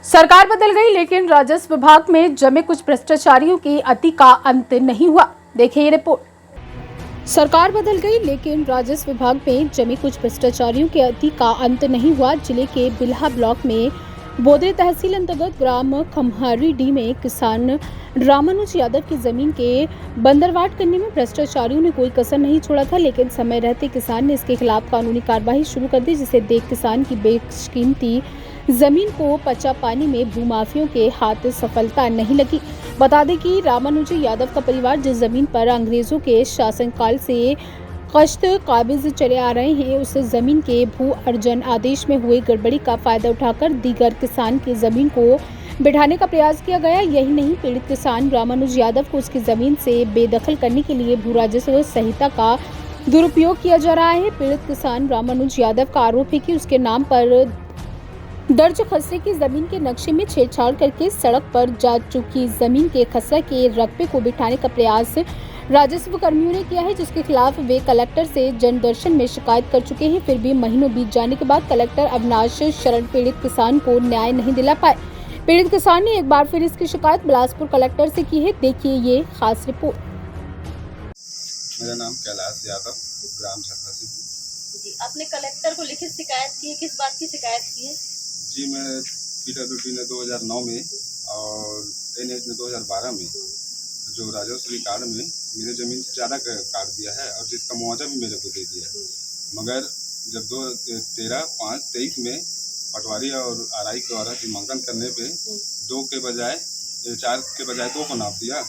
सरकार बदल गई लेकिन राजस्व विभाग में जमे कुछ भ्रष्टाचारियों की अति का अंत नहीं हुआ। देखिए ये रिपोर्ट। सरकार बदल गई लेकिन राजस्व विभाग में जमे कुछ भ्रष्टाचारियों के अति का अंत नहीं हुआ। जिले के बिल्हा ब्लॉक में बोदरे तहसील अंतर्गत ग्राम खम्हारी डी में किसान रामानुज यादव की जमीन के बंदरवाट करने में भ्रष्टाचारियों ने कोई कसर नहीं छोड़ा था, लेकिन समय रहते किसान ने इसके खिलाफ कानूनी कार्रवाई शुरू कर दी, जिसे देख किसान की बेशकीमती जमीन को पचा पानी में भूमाफियों के हाथ सफलता नहीं लगी। बता दें कि रामानुज यादव का परिवार जिस जमीन पर अंग्रेजों के शासनकाल से कश्त काबिज चले आ रहे हैं, उस जमीन के भू अर्जन आदेश में हुए गड़बड़ी का फायदा उठाकर दीगर किसान की जमीन को बिठाने का प्रयास किया गया। यही नहीं, पीड़ित किसान रामानुज यादव को उसकी जमीन से बेदखल करने के लिए भू राजस्व संहिता का दुरुपयोग किया जा रहा है। पीड़ित किसान रामानुज यादव का आरोप है कि उसके नाम पर दर्ज खसरे की जमीन के नक्शे में छेड़छाड़ करके सड़क पर जा चुकी जमीन के खसरा के रकबे को बिठाने का प्रयास राजस्व कर्मियों ने किया है, जिसके खिलाफ वे कलेक्टर से जनदर्शन में शिकायत कर चुके हैं। फिर भी महीनों बीत जाने के बाद कलेक्टर अविनाश शरण पीड़ित किसान को न्याय नहीं दिला पाए। पीड़ित किसान ने एक बार फिर इसकी शिकायत बिलासपुर कलेक्टर से की है। देखिए ये खास रिपोर्ट। मेरा नाम कैलाश यादव, ग्राम छत्ता से हूँ। जी, आपने कलेक्टर को लिखित शिकायत की है, किस बात की शिकायत की है? जी, मैं PWD ने 2009 में और NH ने 2012 में जो राजस्व रिकॉर्ड में मेरे ज़मीन से ज़्यादा काट दिया है और जिसका मुआवजा भी मेरे को दे दिया है, मगर जब 13/5/23 में पटवारी और RI द्वारा सीमांकन करने पे 2 के बजाय 4 के बजाय 2 को नाप दिया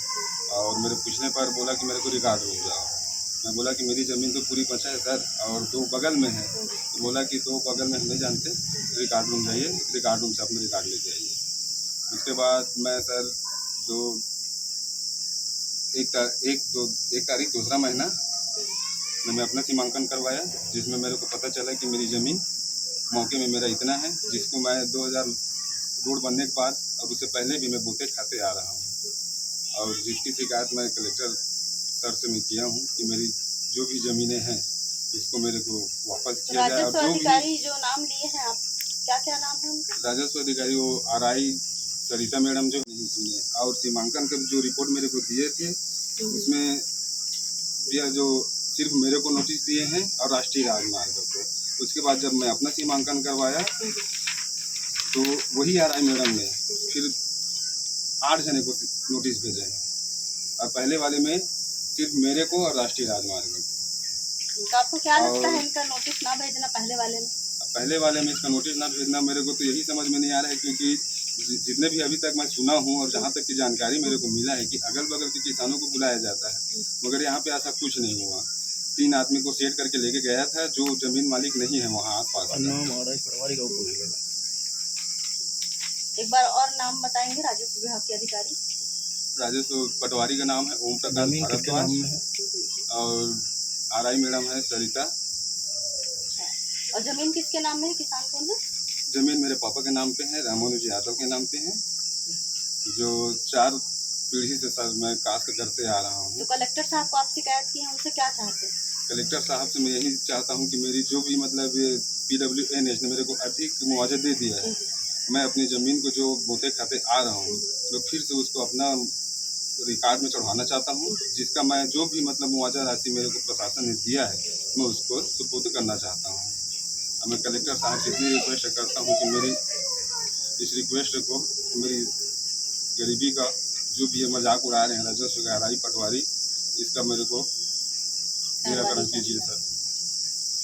और मेरे पूछने पर बोला कि मेरे को रिकॉर्ड रुक जाओ। मैं बोला कि मेरी ज़मीन तो पूरी बचा है सर और 2 बगल में है, तो बोला कि 2 बगल में हम नहीं जानते, रिकॉर्ड रूम जाइए, रिकॉर्ड रूम से अपने रिकॉर्ड लेके आइए। उसके बाद मैं सर 1 तारीख दूसरा महीना मैंने अपना सीमांकन करवाया, जिसमें मेरे को पता चला कि मेरी ज़मीन मौके में मेरा इतना है, जिसको मैं 2000 रोड बनने के बाद और उससे पहले भी मैं बोते खाते आ रहा हूँ और जिसकी शिकायत मैं कलेक्टर सर से मैं किया हूँ कि मेरी जो भी ज़मीनें हैं उसको मेरे को वापस किया जाए। राजस्व अधिकारी जो नाम लिए हैं आप, क्या क्या नाम है उनका? राजस्व अधिकारी वो RI सरिता मैडम जो नहीं सुने और सीमांकन के जो रिपोर्ट मेरे को दिए थे उसमें यह जो सिर्फ मेरे को नोटिस दिए हैं और राष्ट्रीय राजमार्ग को। उसके बाद जब मैं अपना सीमांकन करवाया तो वही RI मैडम ने फिर 8 जने को नोटिस भेजे हैं और पहले वाले में सिर्फ मेरे को और राष्ट्रीय राजमार्ग को। तो आपको क्या लगता है इनका नोटिस ना भेजना पहले वाले में इसका नोटिस ना भेजना मेरे को तो यही समझ में नहीं आ रहा है, क्योंकि जितने भी अभी तक मैं सुना हूँ और जहाँ तक की जानकारी मेरे को मिला है कि अगल बगल के किसानों को बुलाया जाता है, मगर यहाँ पे ऐसा कुछ नहीं हुआ। 3 आदमी को सेट करके लेके गया था जो जमीन मालिक नहीं है वहाँ आस पास। एक बार और नाम बताएंगे राजस्व विभाग के अधिकारी? राजस्व पटवारी का नाम है ओम प्रकाश भारद्वाज और RI मैडम है सरिता। और जमीन किसके नाम में है? किसान कौन है? जमीन मेरे पापा के नाम पे है, रामानुज यादव के नाम पे है, जो 4 पीढ़ी से सर मैं कास्ट करते आ रहा हूँ। तो कलेक्टर साहब को आप शिकायत की है, उनसे क्या चाहते हैं? कलेक्टर साहब से मैं यही चाहता हूँ कि मेरी जो भी मतलब PWNH ने मेरे को अधिक मुआवजा दे दिया है, मैं अपनी ज़मीन को जो बोते खाते आ रहा हूँ तो फिर से उसको अपना रिकॉर्ड में चढ़ाना चाहता हूँ, जिसका मैं जो भी मतलब मुआवजा राशि मेरे को प्रशासन ने दिया है मैं उसको सुपुर्द करना चाहता हूँ। मैं कलेक्टर साहब से भी रिक्वेस्ट करता हूँ कि मेरी इस रिक्वेस्ट को, मेरी गरीबी का जो भी मजाक उड़ा रहे हैं राजस्व RI पटवारी, इसका मेरे को निराकरण कीजिए सर।